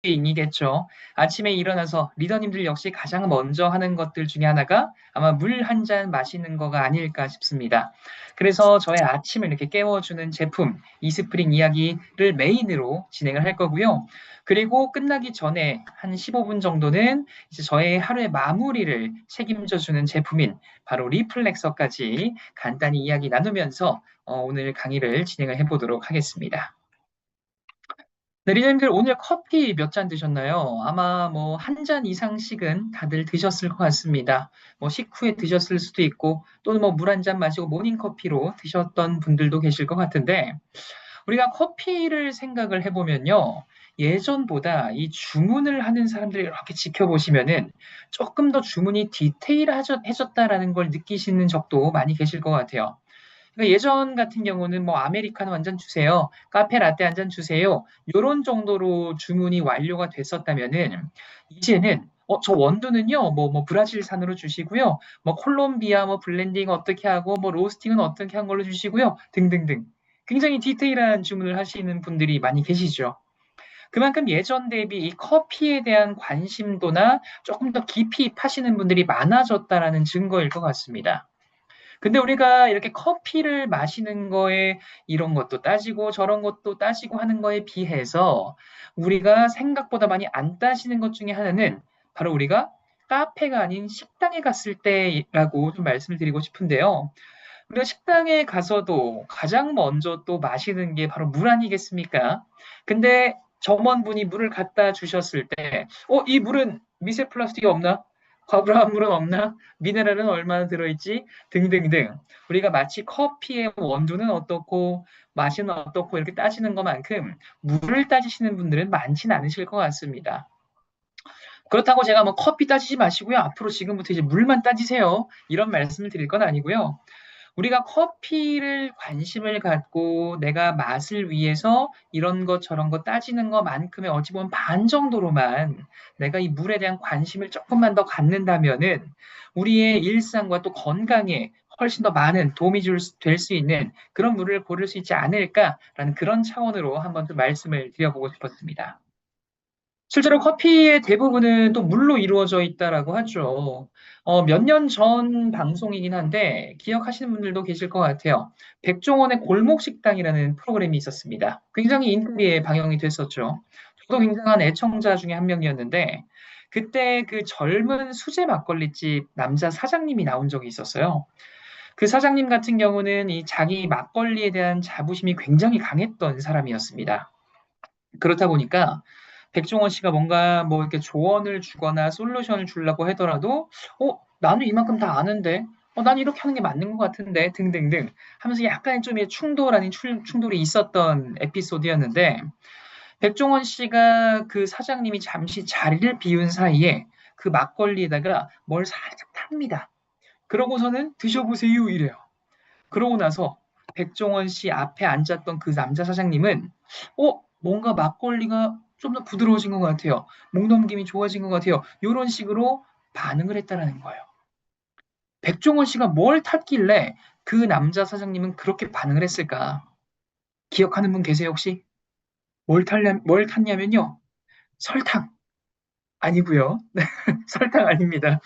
카페인이겠죠. 아침에 일어나서 리더님들 역시 가장 먼저 하는 것들 중에 하나가 아마 물 한 잔 마시는 거가 아닐까 싶습니다. 그래서 저의 아침을 이렇게 깨워주는 제품, 이스프링 이야기를 메인으로 진행을 할 거고요. 그리고 끝나기 전에 한 15분 정도는 이제 저의 하루의 마무리를 책임져 주는 제품인 바로 리플렉서까지 간단히 이야기 나누면서 오늘 강의를 진행을 해보도록 하겠습니다. 네, 리더님들 오늘 커피 몇 잔 드셨나요? 아마 뭐 한 잔 이상씩은 다들 드셨을 것 같습니다. 뭐 식후에 드셨을 수도 있고 또는 뭐 물 한 잔 마시고 모닝커피로 드셨던 분들도 계실 것 같은데 우리가 커피를 생각을 해보면요. 예전보다 이 주문을 하는 사람들을 이렇게 지켜보시면은 조금 더 주문이 디테일해졌다라는 걸 느끼시는 적도 많이 계실 것 같아요. 그러니까 예전 같은 경우는 뭐 아메리카노 한 잔 주세요. 카페 라떼 한 잔 주세요. 요런 정도로 주문이 완료가 됐었다면은 이제는 저 원두는요, 뭐 브라질산으로 주시고요, 뭐 콜롬비아, 뭐 블렌딩 어떻게 하고, 뭐 로스팅은 어떻게 한 걸로 주시고요, 등등등. 굉장히 디테일한 주문을 하시는 분들이 많이 계시죠. 그만큼 예전 대비 이 커피에 대한 관심도나 조금 더 깊이 파시는 분들이 많아졌다라는 증거일 것 같습니다. 근데 우리가 이렇게 커피를 마시는 거에 이런 것도 따지고 저런 것도 따지고 하는 거에 비해서 우리가 생각보다 많이 안 따지는 것 중에 하나는 바로 우리가 카페가 아닌 식당에 갔을 때라고 좀 말씀을 드리고 싶은데요. 우리가 식당에 가서도 가장 먼저 또 마시는 게 바로 물 아니겠습니까? 근데 점원분이 물을 갖다 주셨을 때, 이 물은 미세 플라스틱이 없나? 과부하 물은 없나? 미네랄은 얼마나 들어있지? 등등등. 우리가 마치 커피의 원두는 어떻고, 맛은 어떻고 이렇게 따지는 것만큼 물을 따지시는 분들은 많지는 않으실 것 같습니다. 그렇다고 제가 뭐 커피 따지지 마시고요. 앞으로 지금부터 이제 물만 따지세요. 이런 말씀을 드릴 건 아니고요. 우리가 커피를 관심을 갖고 내가 맛을 위해서 이런 것 저런 거 따지는 것만큼의 어찌 보면 반 정도로만 내가 이 물에 대한 관심을 조금만 더 갖는다면은 우리의 일상과 또 건강에 훨씬 더 많은 도움이 될 수 있는 그런 물을 고를 수 있지 않을까라는 그런 차원으로 한번 좀 말씀을 드려보고 싶었습니다. 실제로 커피의 대부분은 또 물로 이루어져 있다라고 하죠. 몇 년 전 방송이긴 한데 기억하시는 분들도 계실 것 같아요. 백종원의 골목식당이라는 프로그램이 있었습니다. 굉장히 인기에 방영이 됐었죠. 저도 굉장한 애청자 중에 한 명이었는데 그때 그 젊은 수제 막걸리집 남자 사장님이 나온 적이 있었어요. 그 사장님 같은 경우는 이 자기 막걸리에 대한 자부심이 굉장히 강했던 사람이었습니다. 그렇다 보니까 백종원 씨가 뭔가 뭐 이렇게 조언을 주거나 솔루션을 주려고 하더라도, 나는 이만큼 다 아는데, 난 이렇게 하는 게 맞는 것 같은데, 등등등 하면서 약간 좀 충돌 아닌 충돌이 있었던 에피소드였는데, 백종원 씨가 그 사장님이 잠시 자리를 비운 사이에 그 막걸리에다가 뭘 살짝 탑니다. 그러고서는 드셔보세요 이래요. 그러고 나서 백종원 씨 앞에 앉았던 그 남자 사장님은 뭔가 막걸리가 좀 더 부드러워진 것 같아요. 목 넘김이 좋아진 것 같아요. 이런 식으로 반응을 했다라는 거예요. 백종원 씨가 뭘 탔길래 그 남자 사장님은 그렇게 반응을 했을까? 기억하는 분 계세요, 혹시? 뭘 탔냐면요. 설탕. 아니고요. 설탕 아닙니다.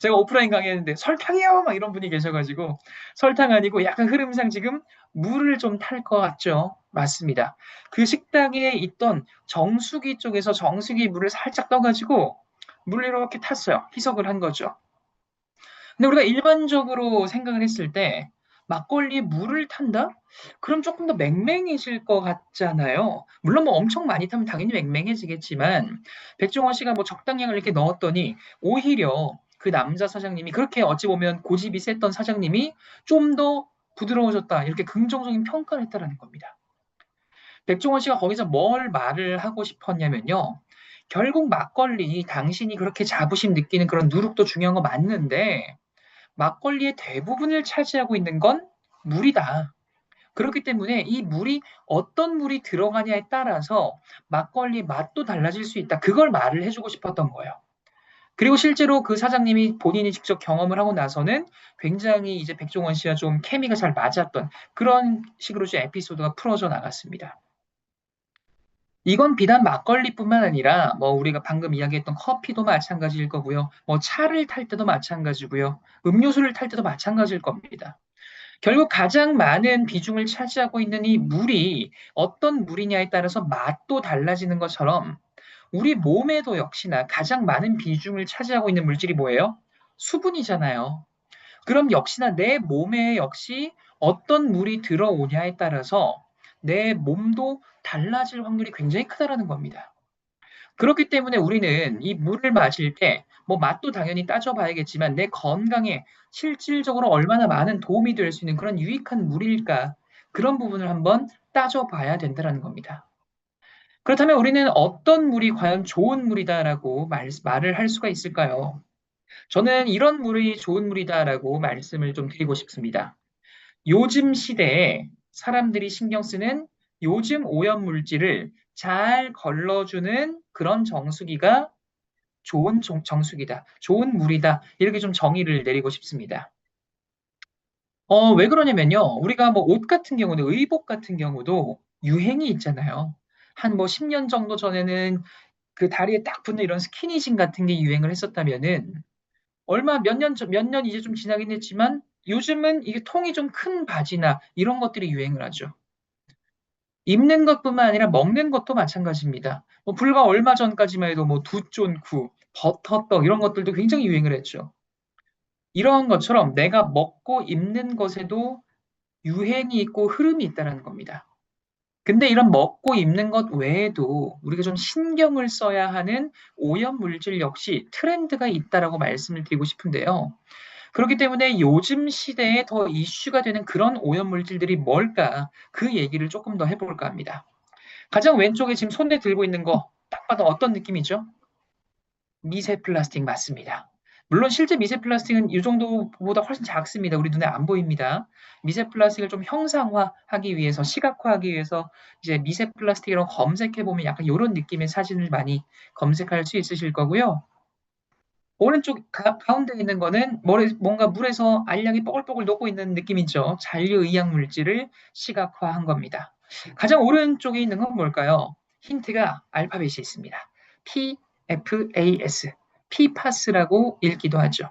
제가 오프라인 강의했는데 설탕이요! 막 이런 분이 계셔가지고 설탕 아니고 약간 흐름상 지금 물을 좀 탈 것 같죠? 맞습니다. 그 식당에 있던 정수기 쪽에서 정수기 물을 살짝 떠가지고 물을 이렇게 탔어요. 희석을 한 거죠. 근데 우리가 일반적으로 생각을 했을 때 막걸리에 물을 탄다? 그럼 조금 더 맹맹해질 것 같잖아요. 물론 뭐 엄청 많이 타면 당연히 맹맹해지겠지만 백종원 씨가 뭐 적당량을 이렇게 넣었더니 오히려 그 남자 사장님이 그렇게 어찌 보면 고집이 셌던 사장님이 좀 더 부드러워졌다. 이렇게 긍정적인 평가를 했다라는 겁니다. 백종원 씨가 거기서 뭘 말을 하고 싶었냐면요. 결국 막걸리 당신이 그렇게 자부심 느끼는 그런 누룩도 중요한 거 맞는데 막걸리의 대부분을 차지하고 있는 건 물이다. 그렇기 때문에 이 물이 어떤 물이 들어가냐에 따라서 막걸리 맛도 달라질 수 있다. 그걸 말을 해주고 싶었던 거예요. 그리고 실제로 그 사장님이 본인이 직접 경험을 하고 나서는 굉장히 이제 백종원 씨와 좀 케미가 잘 맞았던 그런 식으로 좀 에피소드가 풀어져 나갔습니다. 이건 비단 막걸리뿐만 아니라 뭐 우리가 방금 이야기했던 커피도 마찬가지일 거고요. 뭐 차를 탈 때도 마찬가지고요. 음료수를 탈 때도 마찬가지일 겁니다. 결국 가장 많은 비중을 차지하고 있는 이 물이 어떤 물이냐에 따라서 맛도 달라지는 것처럼 우리 몸에도 역시나 가장 많은 비중을 차지하고 있는 물질이 뭐예요? 수분이잖아요. 그럼 역시나 내 몸에 역시 어떤 물이 들어오냐에 따라서 내 몸도 달라질 확률이 굉장히 크다라는 겁니다. 그렇기 때문에 우리는 이 물을 마실 때 뭐 맛도 당연히 따져봐야겠지만 내 건강에 실질적으로 얼마나 많은 도움이 될 수 있는 그런 유익한 물일까 그런 부분을 한번 따져봐야 된다는 겁니다. 그렇다면 우리는 어떤 물이 과연 좋은 물이다라고 말을 할 수가 있을까요? 저는 이런 물이 좋은 물이다라고 말씀을 좀 드리고 싶습니다. 요즘 시대에 사람들이 신경 쓰는 요즘 오염 물질을 잘 걸러주는 그런 정수기가 좋은 정수기다, 좋은 물이다, 이렇게 좀 정의를 내리고 싶습니다. 왜 그러냐면요. 우리가 뭐 옷 같은 경우는 의복 같은 경우도 유행이 있잖아요. 한 뭐 10년 정도 전에는 그 다리에 딱 붙는 이런 스키니진 같은 게 유행을 했었다면은 얼마 몇 년 이제 좀 지나긴 했지만 요즘은 이게 통이 좀 큰 바지나 이런 것들이 유행을 하죠. 입는 것뿐만 아니라 먹는 것도 마찬가지입니다. 뭐 불과 얼마 전까지만 해도 뭐 두쫀쿠, 버터떡 이런 것들도 굉장히 유행을 했죠. 이런 것처럼 내가 먹고 입는 것에도 유행이 있고 흐름이 있다는 겁니다. 근데 이런 먹고 입는 것 외에도 우리가 좀 신경을 써야 하는 오염 물질 역시 트렌드가 있다라고 말씀을 드리고 싶은데요. 그렇기 때문에 요즘 시대에 더 이슈가 되는 그런 오염 물질들이 뭘까? 그 얘기를 조금 더 해볼까 합니다. 가장 왼쪽에 지금 손에 들고 있는 거 딱 봐도 어떤 느낌이죠? 미세 플라스틱 맞습니다. 물론 실제 미세 플라스틱은 이 정도보다 훨씬 작습니다. 우리 눈에 안 보입니다. 미세 플라스틱을 좀 형상화하기 위해서, 시각화하기 위해서 이제 미세 플라스틱이라고 검색해 보면 약간 이런 느낌의 사진을 많이 검색할 수 있으실 거고요. 오른쪽 가운데 있는 거는 뭔가 물에서 알약이 뽀글뽀글 녹고 있는 느낌이죠. 잔류의약 물질을 시각화한 겁니다. 가장 오른쪽에 있는 건 뭘까요? 힌트가 알파벳이 있습니다. PFAS, PFAS라고 읽기도 하죠.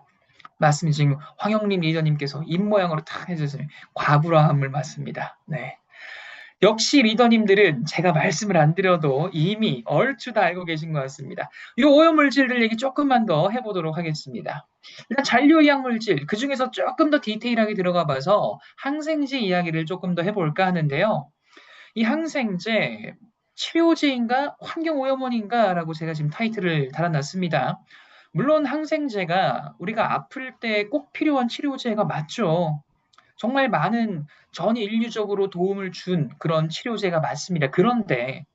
맞습니다. 지금 황영림 리더님께서 입 모양으로 탁 해주세요. 과불화합물 맞습니다. 네. 역시 리더님들은 제가 말씀을 안 드려도 이미 얼추 다 알고 계신 것 같습니다. 이 오염물질들 얘기 조금만 더 해보도록 하겠습니다. 일단 잔류의약물질, 그 중에서 조금 더 디테일하게 들어가 봐서 항생제 이야기를 조금 더 해볼까 하는데요. 이 항생제, 치료제인가 환경오염원인가라고 제가 지금 타이틀을 달아놨습니다. 물론 항생제가 우리가 아플 때 꼭 필요한 치료제가 맞죠. 정말 많은 전 인류적으로 도움을 준 그런 치료제가 맞습니다. 그런데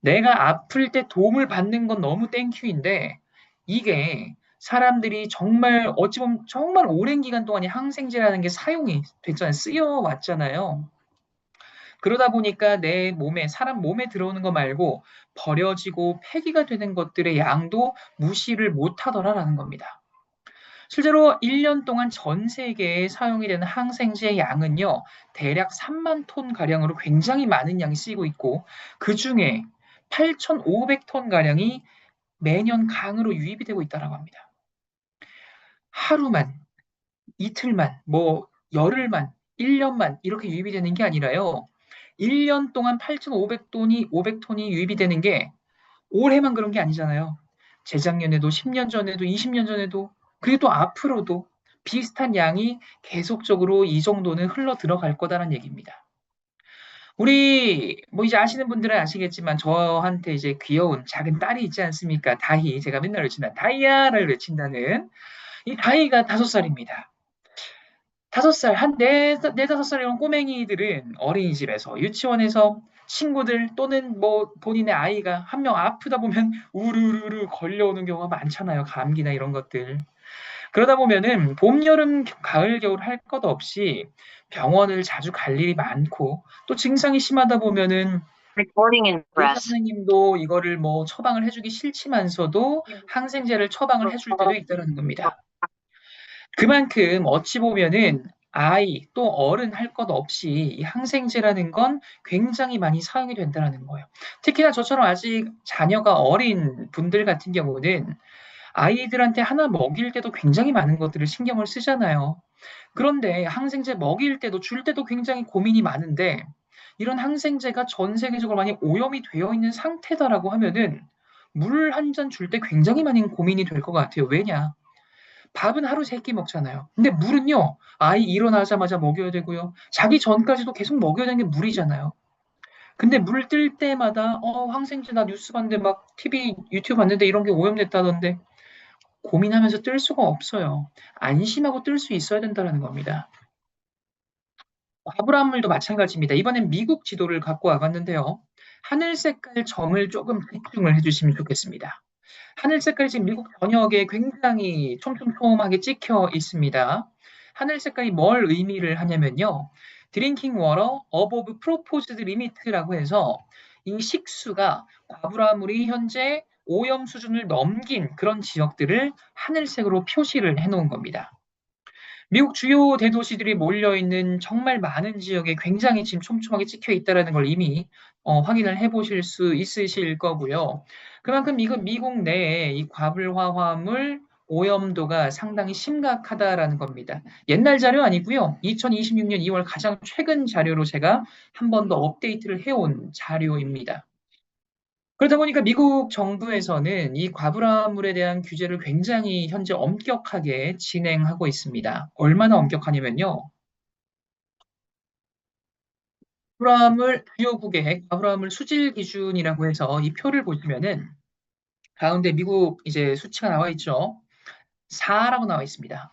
내가 아플 때 도움을 받는 건 너무 땡큐인데 이게 사람들이 정말 어찌 보면 정말 오랜 기간 동안 이 항생제라는 게 사용이 됐잖아요. 쓰여왔잖아요. 그러다 보니까 내 몸에, 사람 몸에 들어오는 거 말고 버려지고 폐기가 되는 것들의 양도 무시를 못 하더라라는 겁니다. 실제로 1년 동안 전 세계에 사용이 되는 항생제의 양은요, 대략 3만 톤 가량으로 굉장히 많은 양이 쓰이고 있고, 그 중에 8,500톤 가량이 매년 강으로 유입이 되고 있다고 합니다. 하루만, 이틀만, 뭐 열흘만, 1년만 이렇게 유입이 되는 게 아니라요. 1년 동안 8,500톤이 500톤이 유입이 되는 게 올해만 그런 게 아니잖아요. 재작년에도 10년 전에도 20년 전에도 그리고 또 앞으로도 비슷한 양이 계속적으로 이 정도는 흘러 들어갈 거다라는 얘기입니다. 우리 뭐 이제 아시는 분들은 아시겠지만 저한테 이제 귀여운 작은 딸이 있지 않습니까? 다희 제가 맨날 외친다. 다희야를 외친다는 이 다희가 5살입니다. 5살, 한 네다섯 살 이런 꼬맹이들은 어린이집에서, 유치원에서 친구들 또는 뭐 본인의 아이가 한 명 아프다 보면 우르르르 걸려오는 경우가 많잖아요. 감기나 이런 것들. 그러다 보면은 봄, 여름, 가을, 겨울 할 것 없이 병원을 자주 갈 일이 많고 또 증상이 심하다 보면은 Recording in 의사 progress. 선생님도 이거를 뭐 처방을 해주기 싫지만서도 항생제를 처방을 해줄 때도 있다는 겁니다. 그만큼 어찌 보면은 아이 또 어른 할 것 없이 이 항생제라는 건 굉장히 많이 사용이 된다는 거예요. 특히나 저처럼 아직 자녀가 어린 분들 같은 경우는 아이들한테 하나 먹일 때도 굉장히 많은 것들을 신경을 쓰잖아요. 그런데 항생제 먹일 때도 줄 때도 굉장히 고민이 많은데 이런 항생제가 전 세계적으로 많이 오염이 되어 있는 상태다라고 하면은 물 한 잔 줄 때 굉장히 많은 고민이 될 것 같아요. 왜냐? 밥은 하루 세 끼 먹잖아요. 근데 물은요, 아이 일어나자마자 먹여야 되고요. 자기 전까지도 계속 먹여야 되는 게 물이잖아요. 근데 물 뜰 때마다, 항생제 나 뉴스 봤는데 막 TV, 유튜브 봤는데 이런 게 오염됐다던데 고민하면서 뜰 수가 없어요. 안심하고 뜰 수 있어야 된다는 겁니다. 화불암물도 마찬가지입니다. 이번엔 미국 지도를 갖고 와봤는데요. 하늘 색깔 점을 조금 집중을 해주시면 좋겠습니다. 하늘 색깔이 지금 미국 전역에 굉장히 촘촘촘하게 찍혀 있습니다. 하늘 색깔이 뭘 의미를 하냐면요. 드링킹 워터 어보브 프로포즈드 리미트라고 해서 이 식수가 과부라물이 현재 오염 수준을 넘긴 그런 지역들을 하늘색으로 표시를 해놓은 겁니다. 미국 주요 대도시들이 몰려있는 정말 많은 지역에 굉장히 지금 촘촘하게 찍혀 있다는 걸 이미 확인을 해보실 수 있으실 거고요. 그만큼 이건 미국 내에 이 과불화화물 오염도가 상당히 심각하다라는 겁니다. 옛날 자료 아니고요. 2026년 2월 가장 최근 자료로 제가 한 번 더 업데이트를 해온 자료입니다. 그러다 보니까 미국 정부에서는 이 과부라물에 대한 규제를 굉장히 현재 엄격하게 진행하고 있습니다. 얼마나 엄격하냐면요. 과부라물 주요국의 과부라물 수질 기준이라고 해서 이 표를 보시면은 가운데 미국 이제 수치가 나와 있죠. 4라고 나와 있습니다.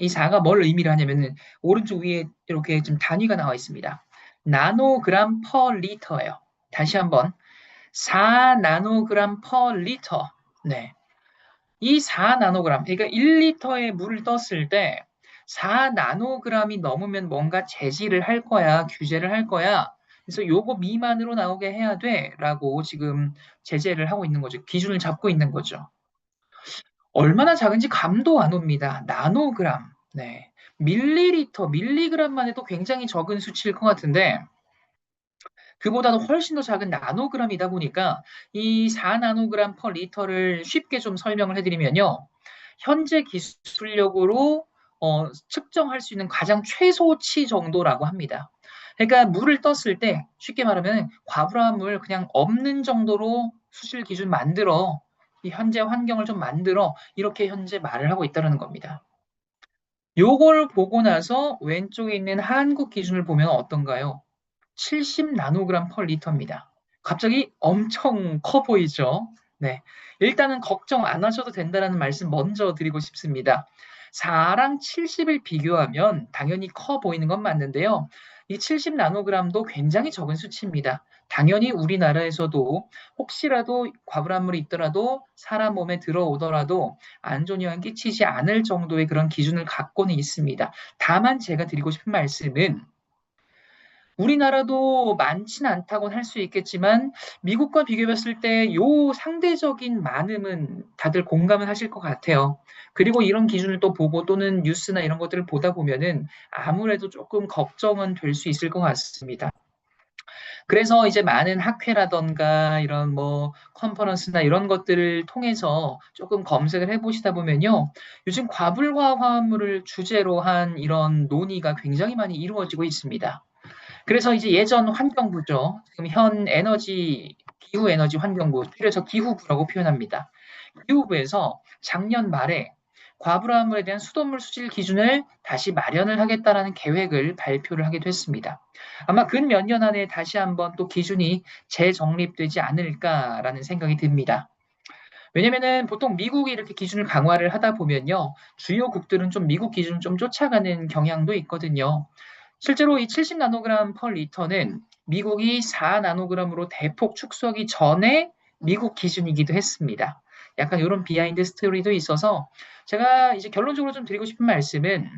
이 4가 뭘 의미를 하냐면은 오른쪽 위에 이렇게 좀 단위가 나와 있습니다. 나노그램 퍼 리터예요. 다시 한번 4 나노그램 퍼 리터. 네. 이 4나노그램, 그러니까 1리터의 물을 떴을 때 4나노그램이 넘으면 뭔가 제지를 할 거야, 규제를 할 거야. 그래서 요거 미만으로 나오게 해야 돼라고 지금 제재를 하고 있는 거죠. 기준을 잡고 있는 거죠. 얼마나 작은지 감도 안 옵니다. 나노그램. 네. 밀리리터, 밀리그램만 해도 굉장히 적은 수치일 것 같은데 그보다도 훨씬 더 작은 나노그램이다 보니까 이 4나노그램 퍼 리터를 쉽게 좀 설명을 해드리면요. 현재 기술력으로 측정할 수 있는 가장 최소치 정도라고 합니다. 그러니까 물을 떴을 때 쉽게 말하면 과부하물 그냥 없는 정도로 수질 기준 만들어 이 현재 환경을 좀 만들어 이렇게 현재 말을 하고 있다는 겁니다. 요걸 보고 나서 왼쪽에 있는 한국 기준을 보면 어떤가요? 70 나노그램 퍼 리터입니다. 갑자기 엄청 커 보이죠? 네. 일단은 걱정 안 하셔도 된다는 말씀 먼저 드리고 싶습니다. 4랑 70을 비교하면 당연히 커 보이는 건 맞는데요. 이 70 나노그램도 굉장히 적은 수치입니다. 당연히 우리나라에서도 혹시라도 과부한물이 있더라도 사람 몸에 들어오더라도 안 좋은 영향 끼치지 않을 정도의 그런 기준을 갖고는 있습니다. 다만 제가 드리고 싶은 말씀은 우리나라도 많지는 않다고는 할 수 있겠지만 미국과 비교해봤을 때 요 상대적인 많음은 다들 공감을 하실 것 같아요. 그리고 이런 기준을 또 보고 또는 뉴스나 이런 것들을 보다 보면은 아무래도 조금 걱정은 될 수 있을 것 같습니다. 그래서 이제 많은 학회라던가 이런 뭐 컨퍼런스나 이런 것들을 통해서 조금 검색을 해보시다 보면요. 요즘 과불과 화합물을 주제로 한 이런 논의가 굉장히 많이 이루어지고 있습니다. 그래서 이제 예전 환경부죠. 지금 현 에너지, 기후에너지 환경부, 줄여서 기후부라고 표현합니다. 기후부에서 작년 말에 과불화물에 대한 수돗물 수질 기준을 다시 마련을 하겠다라는 계획을 발표를 하게 됐습니다. 아마 근 몇 년 안에 다시 한번 또 기준이 재정립되지 않을까라는 생각이 듭니다. 왜냐면은 보통 미국이 이렇게 기준을 강화를 하다 보면요. 주요국들은 좀 미국 기준을 좀 쫓아가는 경향도 있거든요. 실제로 이 70나노그램 per 리터는 미국이 4나노그램으로 대폭 축소하기 전에 미국 기준이기도 했습니다. 약간 이런 비하인드 스토리도 있어서 제가 이제 결론적으로 좀 드리고 싶은 말씀은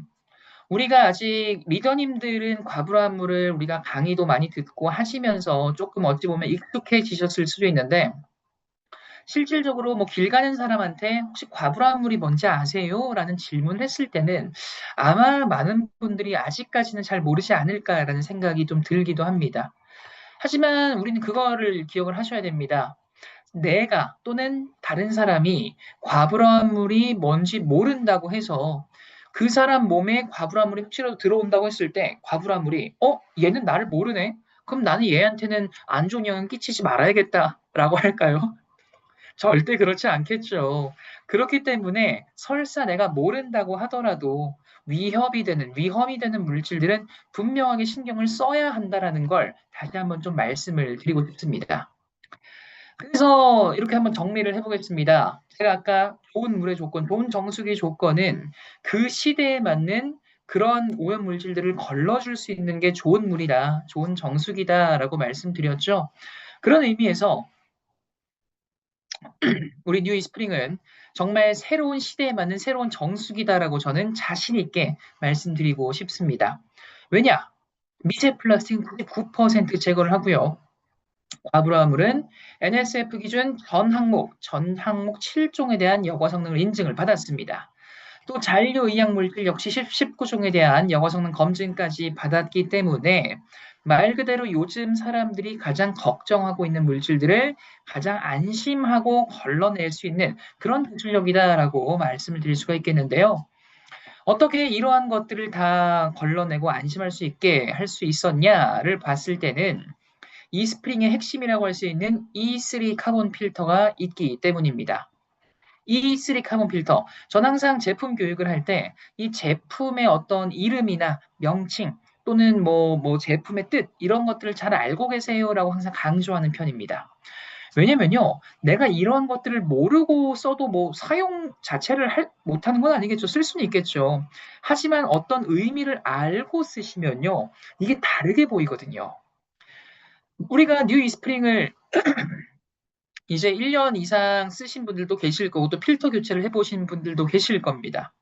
우리가 아직 리더님들은 과부하물을 우리가 강의도 많이 듣고 하시면서 조금 어찌 보면 익숙해지셨을 수도 있는데 실질적으로 뭐 길 가는 사람한테 혹시 과불암물이 뭔지 아세요? 라는 질문을 했을 때는 아마 많은 분들이 아직까지는 잘 모르지 않을까라는 생각이 좀 들기도 합니다. 하지만 우리는 그거를 기억을 하셔야 됩니다. 내가 또는 다른 사람이 과불암물이 뭔지 모른다고 해서 그 사람 몸에 과불암물이 혹시라도 들어온다고 했을 때 과불암물이 얘는 나를 모르네? 그럼 나는 얘한테는 안 좋은 영향 끼치지 말아야겠다라고 할까요? 절대 그렇지 않겠죠. 그렇기 때문에 설사 내가 모른다고 하더라도 위험이 되는 물질들은 분명하게 신경을 써야 한다라는 걸 다시 한번 좀 말씀을 드리고 싶습니다. 그래서 이렇게 한번 정리를 해보겠습니다. 제가 아까 좋은 물의 조건, 좋은 정수기의 조건은 그 시대에 맞는 그런 오염 물질들을 걸러줄 수 있는 게 좋은 물이다, 좋은 정수기다라고 말씀드렸죠. 그런 의미에서 우리 뉴 이스프링은 정말 새로운 시대에 맞는 새로운 정수기다라고 저는 자신 있게 말씀드리고 싶습니다. 왜냐? 미세 플라스틱은 99% 제거를 하고요. 과불화물은 NSF 기준 전 항목 7종에 대한 여과 성능을 인증을 받았습니다. 또 잔류의약 물질 역시 19종에 대한 여과 성능 검증까지 받았기 때문에 말 그대로 요즘 사람들이 가장 걱정하고 있는 물질들을 가장 안심하고 걸러낼 수 있는 그런 기술력이다라고 말씀을 드릴 수가 있겠는데요. 어떻게 이러한 것들을 다 걸러내고 안심할 수 있게 할 수 있었냐를 봤을 때는 이스프링의 핵심이라고 할 수 있는 E3 카본 필터가 있기 때문입니다. E3 카본 필터. 전 항상 제품 교육을 할 때 이 제품의 어떤 이름이나 명칭 또는 뭐 제품의 뜻 이런 것들을 잘 알고 계세요라고 항상 강조하는 편입니다. 왜냐면요, 내가 이런 것들을 모르고 써도 뭐 사용 자체를 못하는 건 아니겠죠. 쓸 수는 있겠죠. 하지만 어떤 의미를 알고 쓰시면요, 이게 다르게 보이거든요. 우리가 뉴 이스프링을 이제 1년 이상 쓰신 분들도 계실 거고 또 필터 교체를 해보신 분들도 계실 겁니다.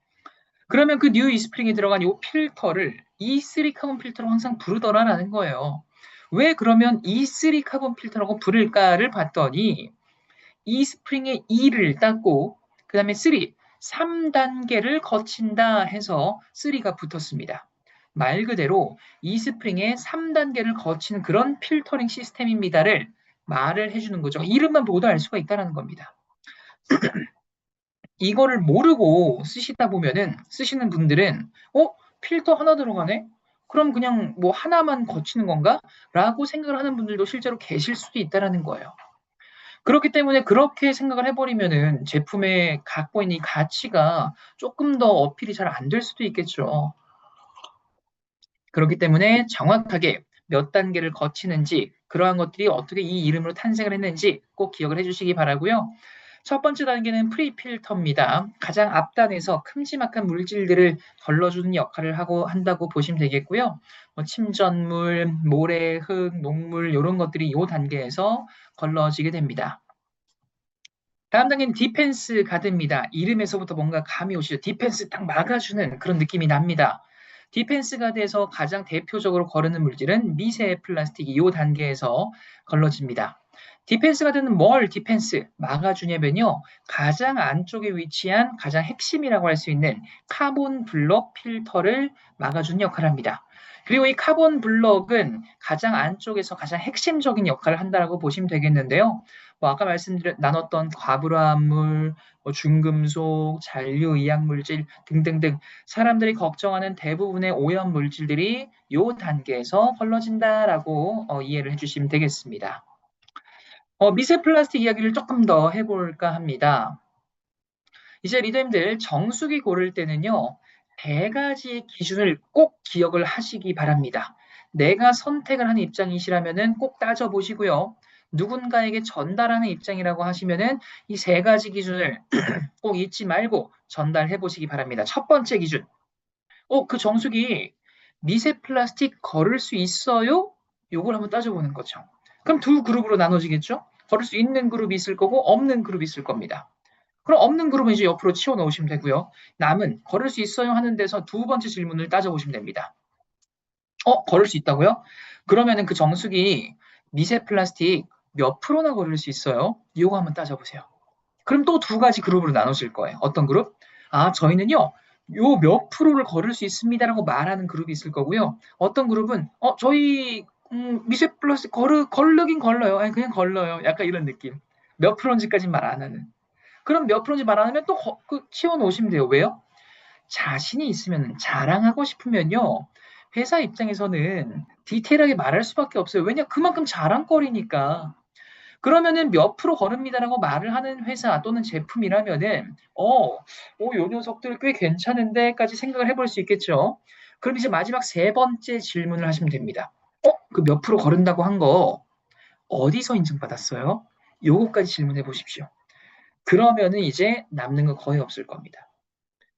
그러면 그 뉴 이스프링에 들어간 이 필터를 E3 카본 필터로 항상 부르더라라는 거예요. 왜 그러면 E3 카본 필터라고 부를까를 봤더니 이스프링의 E를 땄고 그 다음에 3단계를 거친다 해서 3가 붙었습니다. 말 그대로 이스프링의 3단계를 거치는 그런 필터링 시스템입니다를 말을 해주는 거죠. 이름만 보고도 알 수가 있다는 겁니다. 이거를 모르고 쓰시다 보면은 쓰시는 분들은 필터 하나 들어가네? 그럼 그냥 뭐 하나만 거치는 건가? 라고 생각을 하는 분들도 실제로 계실 수도 있다는 거예요. 그렇기 때문에 그렇게 생각을 해버리면은 제품의 갖고 있는 이 가치가 조금 더 어필이 잘 안 될 수도 있겠죠. 그렇기 때문에 정확하게 몇 단계를 거치는지 그러한 것들이 어떻게 이 이름으로 탄생을 했는지 꼭 기억을 해주시기 바라고요. 첫 번째 단계는 프리필터입니다. 가장 앞단에서 큼지막한 물질들을 걸러주는 역할을 한다고 보시면 되겠고요. 뭐 침전물, 모래, 흙, 녹물 이런 것들이 이 단계에서 걸러지게 됩니다. 다음 단계는 디펜스 가드입니다. 이름에서부터 뭔가 감이 오시죠. 디펜스 딱 막아주는 그런 느낌이 납니다. 디펜스 가드에서 가장 대표적으로 거르는 물질은 미세 플라스틱이 이 단계에서 걸러집니다. 디펜스 가드는 뭘 디펜스 막아주냐면요. 가장 안쪽에 위치한 가장 핵심이라고 할 수 있는 카본 블록 필터를 막아주는 역할을 합니다. 그리고 이 카본 블록은 가장 안쪽에서 가장 핵심적인 역할을 한다고 보시면 되겠는데요. 뭐 아까 나눴던 과불화합물, 뭐 중금속, 잔류의약물질 등등등 사람들이 걱정하는 대부분의 오염 물질들이 이 단계에서 걸러진다라고 이해를 해주시면 되겠습니다. 미세 플라스틱 이야기를 조금 더 해볼까 합니다. 이제 리더님들 정수기 고를 때는요, 세 가지의 기준을 꼭 기억을 하시기 바랍니다. 내가 선택을 하는 입장이시라면은 꼭 따져보시고요. 누군가에게 전달하는 입장이라고 하시면은 이 세 가지 기준을 꼭 잊지 말고 전달해 보시기 바랍니다. 첫 번째 기준. 그 정수기 미세 플라스틱 걸을 수 있어요? 요걸 한번 따져보는 거죠. 그럼 두 그룹으로 나눠지겠죠? 걸을 수 있는 그룹이 있을 거고 없는 그룹이 있을 겁니다. 그럼 없는 그룹은 이제 옆으로 치워 넣으시면 되고요. 남은 걸을 수 있어요 하는 데서 두 번째 질문을 따져보시면 됩니다. 걸을 수 있다고요? 그러면은 그 정수기 미세 플라스틱 몇 프로나 걸을 수 있어요? 이거 한번 따져보세요. 그럼 또 두 가지 그룹으로 나눠질 거예요. 어떤 그룹? 아, 저희는요, 요 몇 프로를 걸을 수 있습니다라고 말하는 그룹이 있을 거고요. 어떤 그룹은, 저희, 미세 플러스 걸르긴 걸러요. 아니, 그냥 걸러요. 약간 이런 느낌. 몇 프로인지까지 말 안 하는. 그럼 몇 프로인지 말 안 하면 또 치워놓으시면 돼요. 왜요? 자신이 있으면 자랑하고 싶으면요. 회사 입장에서는 디테일하게 말할 수밖에 없어요. 왜냐? 그만큼 자랑거리니까. 그러면은 몇 프로 걸읍니다라고 말을 하는 회사 또는 제품이라면은, 요 녀석들 꽤 괜찮은데까지 생각을 해볼 수 있겠죠. 그럼 이제 마지막 세 번째 질문을 하시면 됩니다. 그 몇 프로 걸은다고 한 거 어디서 인증받았어요? 요거까지 질문해 보십시오. 그러면은 이제 남는 거 거의 없을 겁니다.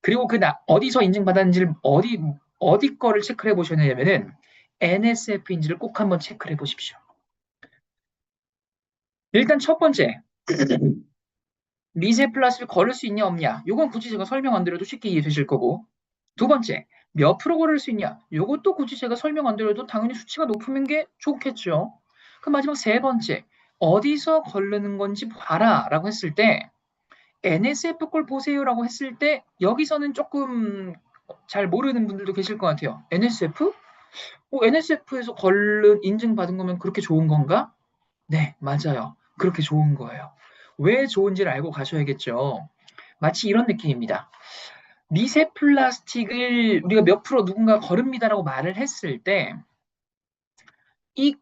그리고 어디서 인증받았는지를 어디 거를 체크를 해 보셔야 되냐면은 NSF인지를 꼭 한번 체크를 해 보십시오. 일단 첫 번째, 미세 플러스를 걸을 수 있냐 없냐. 요건 굳이 제가 설명 안 드려도 쉽게 이해되실 거고. 두 번째, 몇 프로 걸을 수 있냐. 요것도 굳이 제가 설명 안 드려도 당연히 수치가 높으면 게 좋겠죠. 그럼 마지막 세 번째, 어디서 걸르는 건지 봐라 라고 했을 때 NSF 걸 보세요라고 했을 때 여기서는 조금 잘 모르는 분들도 계실 것 같아요. NSF? NSF에서 걸른 인증받은 거면 그렇게 좋은 건가? 네, 맞아요. 그렇게 좋은 거예요. 왜 좋은지를 알고 가셔야겠죠. 마치 이런 느낌입니다. 미세 플라스틱을 우리가 몇 프로 누군가 걸읍니다라고 말을 했을 때, 이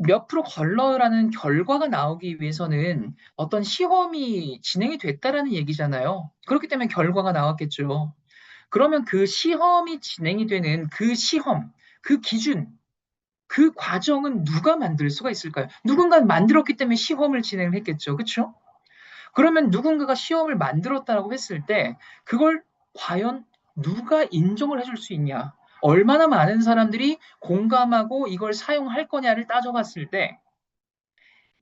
몇 프로 걸러라는 결과가 나오기 위해서는 어떤 시험이 진행이 됐다라는 얘기잖아요. 그렇기 때문에 결과가 나왔겠죠. 그러면 그 시험이 진행이 되는 그 시험, 그 기준, 그 과정은 누가 만들 수가 있을까요? 누군가 만들었기 때문에 시험을 진행을 했겠죠. 그렇죠? 그러면 누군가가 시험을 만들었다고 했을 때 그걸 과연 누가 인정을 해줄 수 있냐? 얼마나 많은 사람들이 공감하고 이걸 사용할 거냐를 따져봤을 때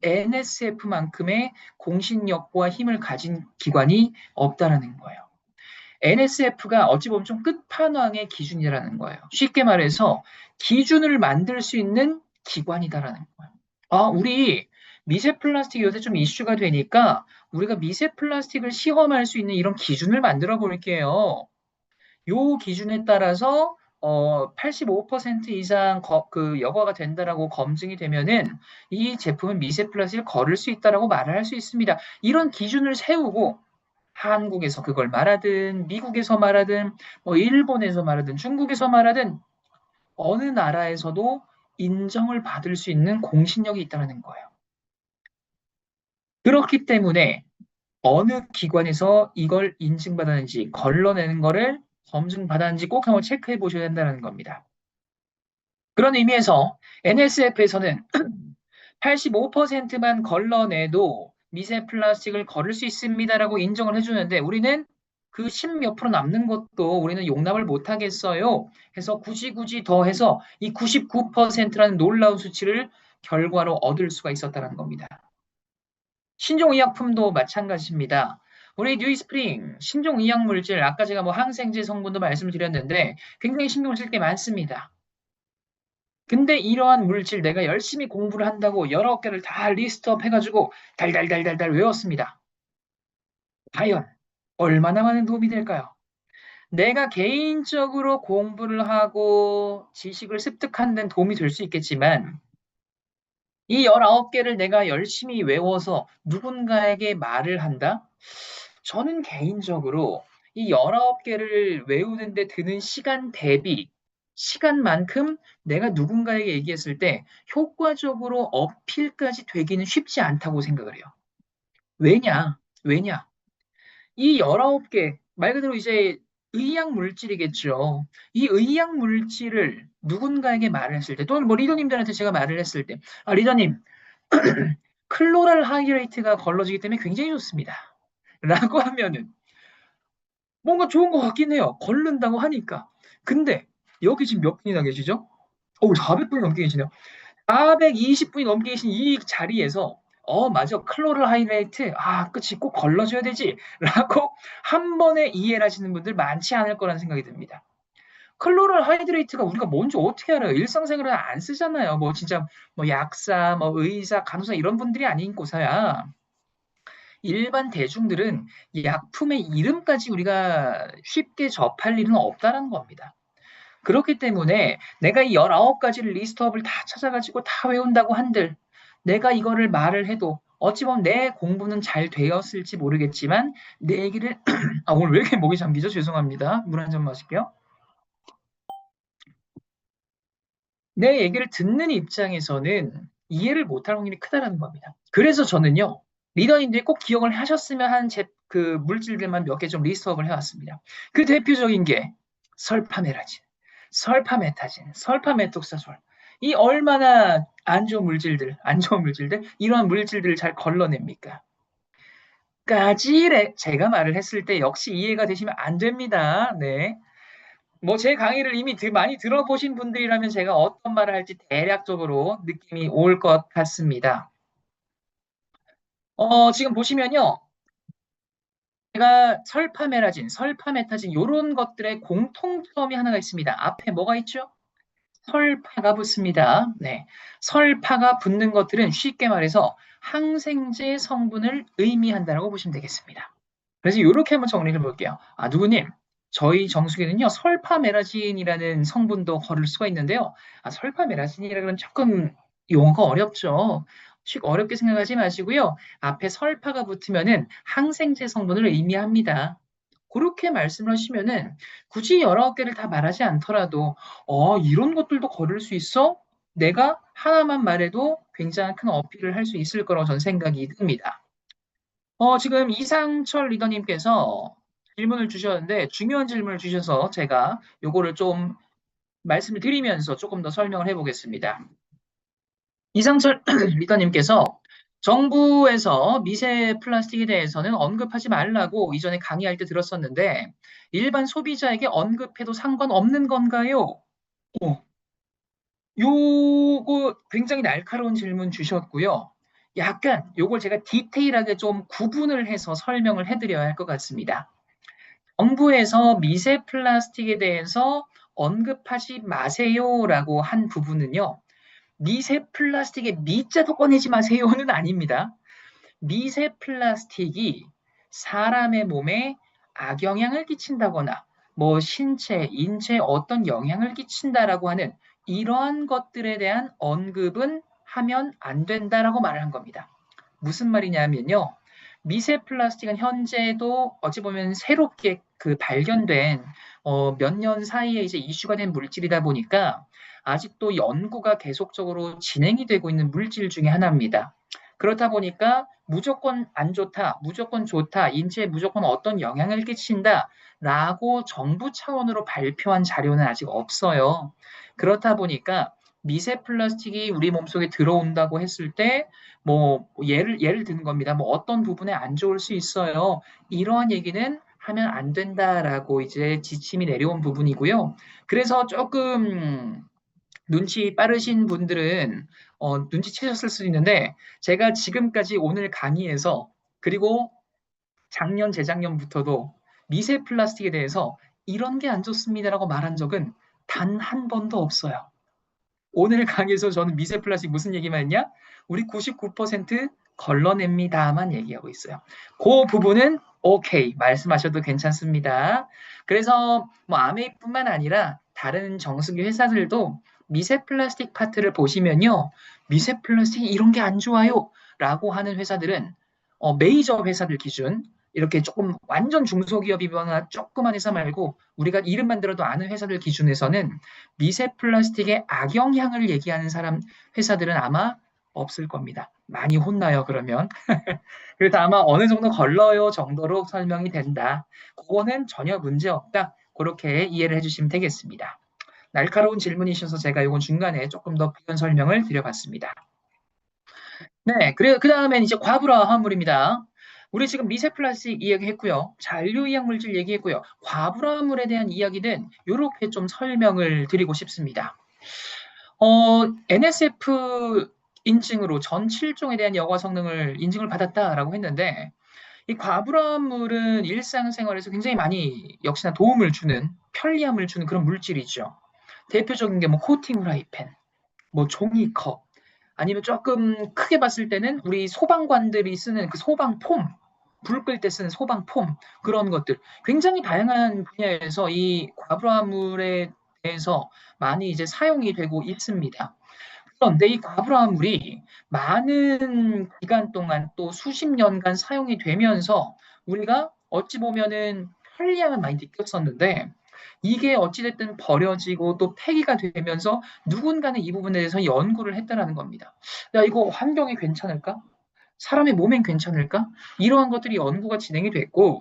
NSF만큼의 공신력과 힘을 가진 기관이 없다라는 거예요. NSF가 어찌 보면 좀 끝판왕의 기준이라는 거예요. 쉽게 말해서 기준을 만들 수 있는 기관이다라는 거예요. 우리 미세 플라스틱이 요새 좀 이슈가 되니까 우리가 미세 플라스틱을 시험할 수 있는 이런 기준을 만들어 볼게요. 요 기준에 따라서 85% 이상 그 여과가 된다라고 검증이 되면은 이 제품은 미세 플라스틱을 걸을 수 있다라고 말을 할 수 있습니다. 이런 기준을 세우고 한국에서 그걸 말하든 미국에서 말하든 뭐 일본에서 말하든 중국에서 말하든 어느 나라에서도 인정을 받을 수 있는 공신력이 있다는 거예요. 그렇기 때문에 어느 기관에서 이걸 인증받았는지 걸러내는 거를 검증받았는지 꼭 한번 체크해 보셔야 된다는 겁니다. 그런 의미에서 NSF에서는 85%만 걸러내도 미세 플라스틱을 걸을 수 있습니다라고 인정을 해주는데 우리는 그 10 몇 프로 남는 것도 우리는 용납을 못 하겠어요. 해서 굳이 더 해서 이 99%라는 놀라운 수치를 결과로 얻을 수가 있었다는 겁니다. 신종의약품도 마찬가지입니다. 우리 뉴이스프링 신종의약물질 아까 제가 뭐 항생제 성분도 말씀드렸는데 굉장히 신경 쓸 게 많습니다. 근데 이러한 물질 내가 열심히 공부를 한다고 여러 개를 다 리스트업 해가지고 달달달달달 외웠습니다. 과연 얼마나 많은 도움이 될까요? 내가 개인적으로 공부를 하고 지식을 습득하는 데는 도움이 될 수 있겠지만 이 19개를 내가 열심히 외워서 누군가에게 말을 한다? 저는 개인적으로 이 19개를 외우는데 드는 시간 대비 시간만큼 내가 누군가에게 얘기했을 때 효과적으로 어필까지 되기는 쉽지 않다고 생각을 해요. 왜냐? 이 19개, 말 그대로 이제 의약 물질이겠죠. 이 의약 물질을 누군가에게 말을 했을 때, 또는 뭐 리더님들한테 제가 말을 했을 때, 리더님, 클로랄 하이드레이트가 걸러지기 때문에 굉장히 좋습니다. 라고 하면은 뭔가 좋은 것 같긴 해요. 걸른다고 하니까. 근데 여기 지금 몇 분이나 계시죠? 400분이 넘게 계시네요. 420분이 넘게 계신 이 자리에서 맞아. 클로럴 하이드레이트. 그치. 꼭 걸러줘야 되지. 라고 한 번에 이해를 하시는 분들 많지 않을 거라는 생각이 듭니다. 클로럴 하이드레이트가 우리가 뭔지 어떻게 알아요? 일상생활에 안 쓰잖아요. 뭐 진짜 뭐 약사, 뭐 의사, 간호사 이런 분들이 아닌고서야 일반 대중들은 약품의 이름까지 우리가 쉽게 접할 일은 없다는 겁니다. 그렇기 때문에 내가 이 19가지를 리스트업을 다 찾아가지고 다 외운다고 한들 내가 이거를 말을 해도 어찌 보면 내 공부는 잘 되었을지 모르겠지만 내 얘기를 아, 오늘 왜 이렇게 목이 잠기죠? 죄송합니다. 물 한 잔 마실게요. 내 얘기를 듣는 입장에서는 이해를 못할 확률이 크다라는 겁니다. 그래서 저는요, 리더님들이 꼭 기억을 하셨으면 하는 그 물질들만 몇 개 좀 리스트업을 해왔습니다. 그 대표적인 게 설파메라진, 설파메타진, 설파메톡사솔. 이 얼마나 안 좋은 물질들, 이러한 물질들을 잘 걸러냅니까? 까지래 제가 말을 했을 때 역시 이해가 되시면 안 됩니다. 네. 뭐 제 강의를 이미 많이 들어보신 분들이라면 제가 어떤 말을 할지 대략적으로 느낌이 올 것 같습니다. 지금 보시면요. 제가 설파메라진, 설파메타진 이런 것들의 공통점이 하나가 있습니다. 앞에 뭐가 있죠? 설파가 붙습니다. 네. 설파가 붙는 것들은 쉽게 말해서 항생제 성분을 의미한다고 보시면 되겠습니다. 그래서 이렇게 한번 정리를 볼게요. 아, 누구님, 저희 정수기는요, 설파메라진이라는 성분도 거를 수가 있는데요. 아, 설파메라진이라 그러면 조금 용어가 어렵죠. 어렵게 생각하지 마시고요. 앞에 설파가 붙으면은 항생제 성분을 의미합니다. 그렇게 말씀을 하시면은 굳이 여러 개를 다 말하지 않더라도, 이런 것들도 거를 수 있어? 내가 하나만 말해도 굉장히 큰 어필을 할 수 있을 거라고 저는 생각이 듭니다. 지금 이상철 리더님께서 질문을 주셨는데 중요한 질문을 주셔서 제가 요거를 좀 말씀을 드리면서 조금 더 설명을 해보겠습니다. 이상철 리더님께서 정부에서 미세 플라스틱에 대해서는 언급하지 말라고 이전에 강의할 때 들었었는데 일반 소비자에게 언급해도 상관없는 건가요? 오, 요거 굉장히 날카로운 질문 주셨고요. 약간 요걸 제가 디테일하게 좀 구분을 해서 설명을 해드려야 할 것 같습니다. 정부에서 미세 플라스틱에 대해서 언급하지 마세요라고 한 부분은요. 미세 플라스틱의 미자도 꺼내지 마세요는 아닙니다. 미세 플라스틱이 사람의 몸에 악영향을 끼친다거나 뭐 신체, 인체에 어떤 영향을 끼친다라고 하는 이러한 것들에 대한 언급은 하면 안 된다라고 말을 한 겁니다. 무슨 말이냐면요. 미세 플라스틱은 현재도 어찌 보면 새롭게 그 발견된 몇 년 사이에 이제 이슈가 된 물질이다 보니까 아직도 연구가 계속적으로 진행이 되고 있는 물질 중에 하나입니다. 그렇다 보니까 무조건 안 좋다, 무조건 좋다, 인체에 무조건 어떤 영향을 끼친다라고 정부 차원으로 발표한 자료는 아직 없어요. 그렇다 보니까 미세 플라스틱이 우리 몸속에 들어온다고 했을 때, 뭐, 예를 드는 겁니다. 뭐, 어떤 부분에 안 좋을 수 있어요. 이러한 얘기는 하면 안 된다라고 이제 지침이 내려온 부분이고요. 그래서 조금 눈치 빠르신 분들은 눈치채셨을 수 있는데 제가 지금까지 오늘 강의에서 그리고 작년, 재작년부터도 미세 플라스틱에 대해서 이런 게 안 좋습니다라고 말한 적은 단 한 번도 없어요. 오늘 강의에서 저는 미세 플라스틱 무슨 얘기만 했냐? 우리 99% 걸러냅니다만 얘기하고 있어요. 그 부분은 오케이 말씀하셔도 괜찮습니다. 그래서 뭐 아메이뿐만 아니라 다른 정수기 회사들도 미세 플라스틱 파트를 보시면요. 미세 플라스틱 이런 게 안 좋아요 라고 하는 회사들은 메이저 회사들 기준 이렇게 조금 완전 중소기업이거나 조그만 회사 말고 우리가 이름만 들어도 아는 회사들 기준에서는 미세 플라스틱의 악영향을 얘기하는 회사들은 아마 없을 겁니다. 많이 혼나요, 그러면. 그래서 아마 어느 정도 걸러요 정도로 설명이 된다. 그거는 전혀 문제 없다. 그렇게 이해를 해주시면 되겠습니다. 날카로운 질문이셔서 제가 이건 중간에 조금 더 부연 설명을 드려봤습니다. 네, 그 다음엔 이제 과불화 화물입니다. 우리 지금 미세 플라스틱 이야기했고요. 잔류이약 물질 얘기했고요. 과불화물에 대한 이야기는 이렇게 좀 설명을 드리고 싶습니다. NSF 인증으로 전 7종에 대한 여과 성능을 인증을 받았다라고 했는데 이 과불화물은 일상생활에서 굉장히 많이 역시나 도움을 주는 편리함을 주는 그런 물질이죠. 대표적인 게 뭐 코팅 후라이팬, 뭐 종이컵, 아니면 조금 크게 봤을 때는 우리 소방관들이 쓰는 그 소방폼, 불 끌 때 쓰는 소방폼, 그런 것들. 굉장히 다양한 분야에서 이 과부하물에 대해서 많이 이제 사용이 되고 있습니다. 그런데 이 과부하물이 많은 기간 동안 또 수십 년간 사용이 되면서 우리가 어찌 보면은 편리함을 많이 느꼈었는데, 이게 어찌됐든 버려지고 또 폐기가 되면서 누군가는 이 부분에 대해서 연구를 했다라는 겁니다. 야, 이거 환경에 괜찮을까? 사람의 몸엔 괜찮을까? 이러한 것들이 연구가 진행이 됐고,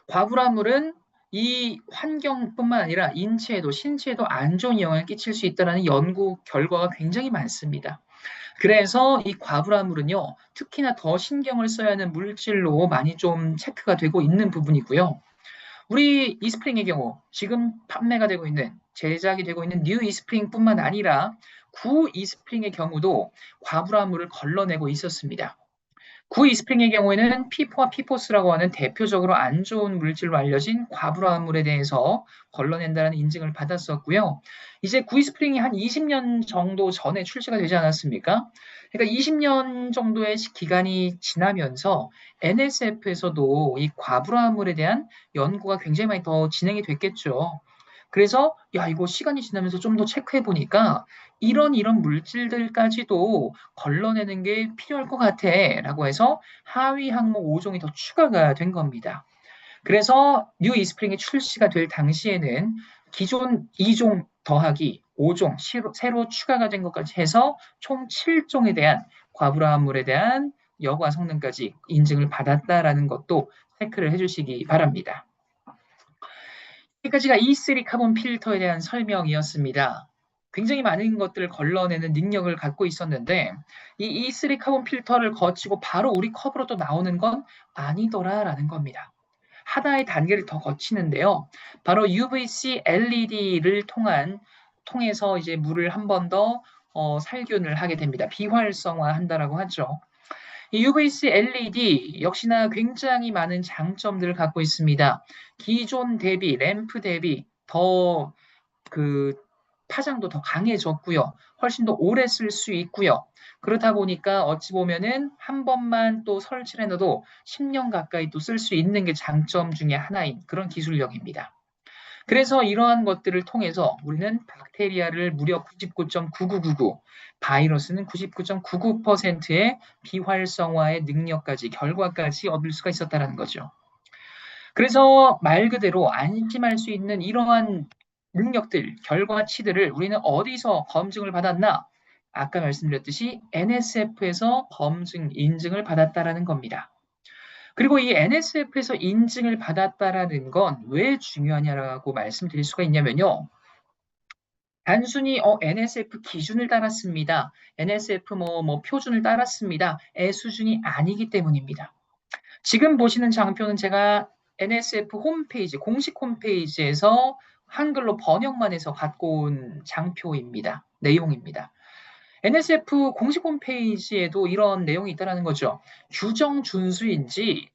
과부라물은 이 환경뿐만 아니라 인체에도 신체에도 안 좋은 영향을 끼칠 수 있다는 연구 결과가 굉장히 많습니다. 그래서 이 과부라물은요, 특히나 더 신경을 써야 하는 물질로 많이 좀 체크가 되고 있는 부분이고요. 우리 이스프링의 경우 지금 판매가 되고 있는, 제작이 되고 있는 뉴 이스프링뿐만 아니라 구 이스프링의 경우도 과부라물을 걸러내고 있었습니다. 구 이스프링의 경우에는 피포와 피포스라고 하는 대표적으로 안 좋은 물질로 알려진 과부하물에 대해서 걸러낸다는 인증을 받았었고요. 이제 구 이스프링이 한 20년 정도 전에 출시가 되지 않았습니까? 그러니까 20년 정도의 기간이 지나면서 NSF에서도 이 과부하물에 대한 연구가 굉장히 많이 더 진행이 됐겠죠. 그래서 야, 이거 시간이 지나면서 좀 더 체크해 보니까 이런 물질들까지도 걸러내는 게 필요할 것 같아라고 해서 하위 항목 5종이 더 추가가 된 겁니다. 그래서 뉴 이스프링이 출시가 될 당시에는 기존 2종 더하기 5종 새로 추가가 된 것까지 해서 총 7종에 대한 과부하물에 대한 여과 성능까지 인증을 받았다라는 것도 체크를 해주시기 바랍니다. 여기까지가 E3 카본 필터에 대한 설명이었습니다. 굉장히 많은 것들을 걸러내는 능력을 갖고 있었는데 이 E3 카본 필터를 거치고 바로 우리 컵으로 또 나오는 건 아니더라라는 겁니다. 하나의 단계를 더 거치는데요. 바로 UVC LED를 통해서 이제 물을 한 번 더 살균을 하게 됩니다. 비활성화 한다라고 하죠. 이 UVC LED 역시나 굉장히 많은 장점들을 갖고 있습니다. 기존 대비, 램프 대비 더 그 파장도 더 강해졌고요. 훨씬 더 오래 쓸 수 있고요. 그렇다 보니까 어찌 보면은 한 번만 또 설치를 해놔도 10년 가까이 또 쓸 수 있는 게 장점 중에 하나인 그런 기술력입니다. 그래서 이러한 것들을 통해서 우리는 박테리아를 무려 99.9999, 바이러스는 99.99%의 비활성화의 능력까지, 결과까지 얻을 수가 있었다는 거죠. 그래서 말 그대로 안심할 수 있는 이러한 능력들, 결과치들을 우리는 어디서 검증을 받았나? 아까 말씀드렸듯이 NSF에서 검증, 인증을 받았다라는 겁니다. 그리고 이 NSF에서 인증을 받았다라는 건 왜 중요하냐라고 말씀드릴 수가 있냐면요. 단순히 NSF 기준을 따랐습니다. NSF 뭐 표준을 따랐습니다.의 수준이 아니기 때문입니다. 지금 보시는 장표는 제가 NSF 홈페이지, 공식 홈페이지에서 한글로 번역만 해서 갖고 온 장표입니다. 내용입니다. NSF 공식 홈페이지에도 이런 내용이 있다는 거죠. 규정 준수인지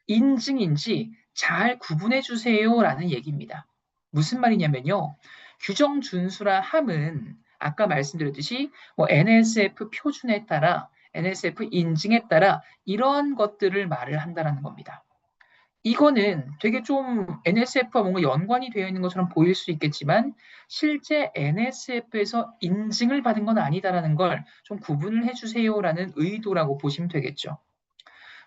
인증인지 잘 구분해 주세요라는 얘기입니다. 무슨 말이냐면요. 규정 준수라 함은 아까 말씀드렸듯이 뭐 NSF 표준에 따라 NSF 인증에 따라 이런 것들을 말을 한다는 겁니다. 이거는 되게 좀 NSF와 뭔가 연관이 되어 있는 것처럼 보일 수 있겠지만 실제 NSF에서 인증을 받은 건 아니다라는 걸 좀 구분을 해주세요라는 의도라고 보시면 되겠죠.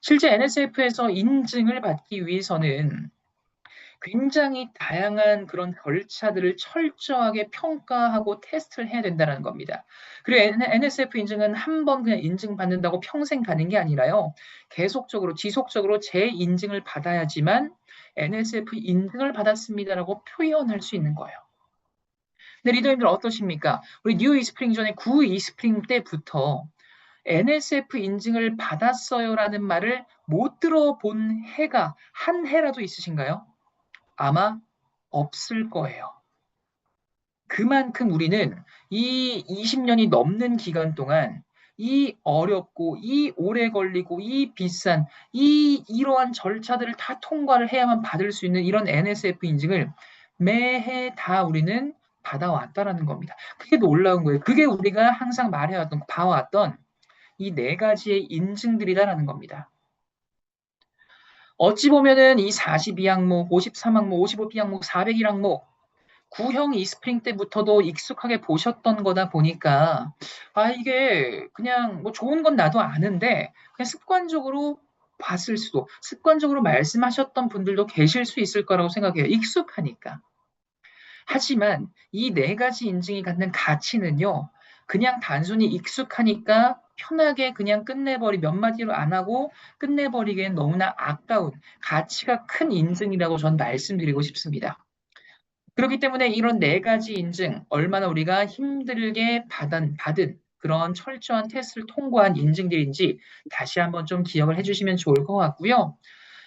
실제 NSF에서 인증을 받기 위해서는 굉장히 다양한 그런 절차들을 철저하게 평가하고 테스트를 해야 된다는 겁니다. 그리고 NSF 인증은 한 번 그냥 인증받는다고 평생 가는 게 아니라요. 계속적으로 지속적으로 재인증을 받아야지만 NSF 인증을 받았습니다라고 표현할 수 있는 거예요. 근데 리더님들 어떠십니까? 우리 뉴 이스프링 전에 구 이스프링 때부터 NSF 인증을 받았어요라는 말을 못 들어본 해가 한 해라도 있으신가요? 아마 없을 거예요. 그만큼 우리는 이 20년이 넘는 기간 동안 이 어렵고 이 오래 걸리고 이 비싼 이러한 절차들을 다 통과를 해야만 받을 수 있는 이런 NSF 인증을 매해 다 우리는 받아왔다라는 겁니다. 그게 놀라운 거예요. 그게 우리가 항상 말해왔던 봐왔던 이 네 가지의 인증들이다라는 겁니다. 어찌 보면은 이 42항목, 53항목, 55B항목, 401항목 구형 이스프링 때부터도 익숙하게 보셨던 거다 보니까 이게 그냥 뭐 좋은 건 나도 아는데 그냥 습관적으로 봤을 수도 습관적으로 말씀하셨던 분들도 계실 수 있을 거라고 생각해요. 익숙하니까. 하지만 이 네 가지 인증이 갖는 가치는요. 그냥 단순히 익숙하니까 편하게 그냥 몇 마디로 안 하고 끝내버리기엔 너무나 아까운 가치가 큰 인증이라고 전 말씀드리고 싶습니다. 그렇기 때문에 이런 네 가지 인증, 얼마나 우리가 힘들게 받은 그런 철저한 테스트를 통과한 인증들인지 다시 한번 좀 기억을 해주시면 좋을 것 같고요.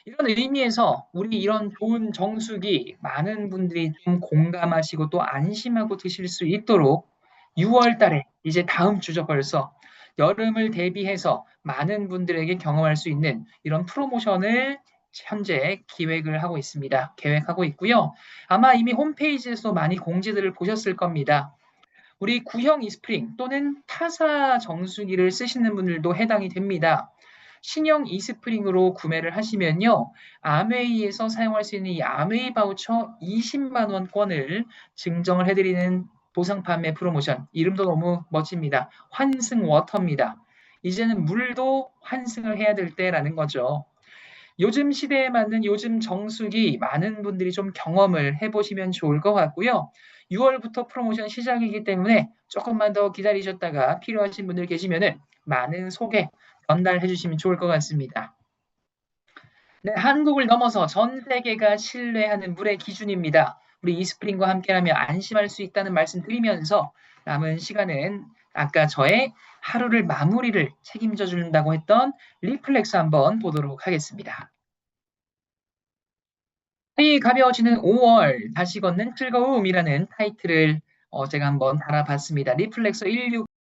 이런 의미에서 우리 이런 좋은 정수기 많은 분들이 좀 공감하시고 또 안심하고 드실 수 있도록 6월 달에 이제 다음 주죠 벌써 여름을 대비해서 많은 분들에게 경험할 수 있는 이런 프로모션을 현재 기획을 하고 있습니다. 계획하고 있고요. 아마 이미 홈페이지에서 많이 공지들을 보셨을 겁니다. 우리 구형 이스프링 또는 타사 정수기를 쓰시는 분들도 해당이 됩니다. 신형 이스프링으로 구매를 하시면요. 아메이에서 사용할 수 있는 이 아메이 바우처 20만 원권을 증정을 해드리는 보상 판매 프로모션. 이름도 너무 멋집니다. 환승 워터입니다. 이제는 물도 환승을 해야 될 때라는 거죠. 요즘 시대에 맞는 요즘 정수기 많은 분들이 좀 경험을 해보시면 좋을 것 같고요. 6월부터 프로모션 시작이기 때문에 조금만 더 기다리셨다가 필요하신 분들 계시면은 많은 소개 전달해 주시면 좋을 것 같습니다. 네, 한국을 넘어서 전 세계가 신뢰하는 물의 기준입니다. 우리 이스프링과 함께하면 안심할 수 있다는 말씀 드리면서 남은 시간은 아까 저의 하루를 마무리를 책임져 준다고 했던 리플렉스 한번 보도록 하겠습니다. 이 가벼워지는 5월 다시 걷는 즐거움이라는 타이틀을 제가 한번 달아봤습니다. 리플렉서 16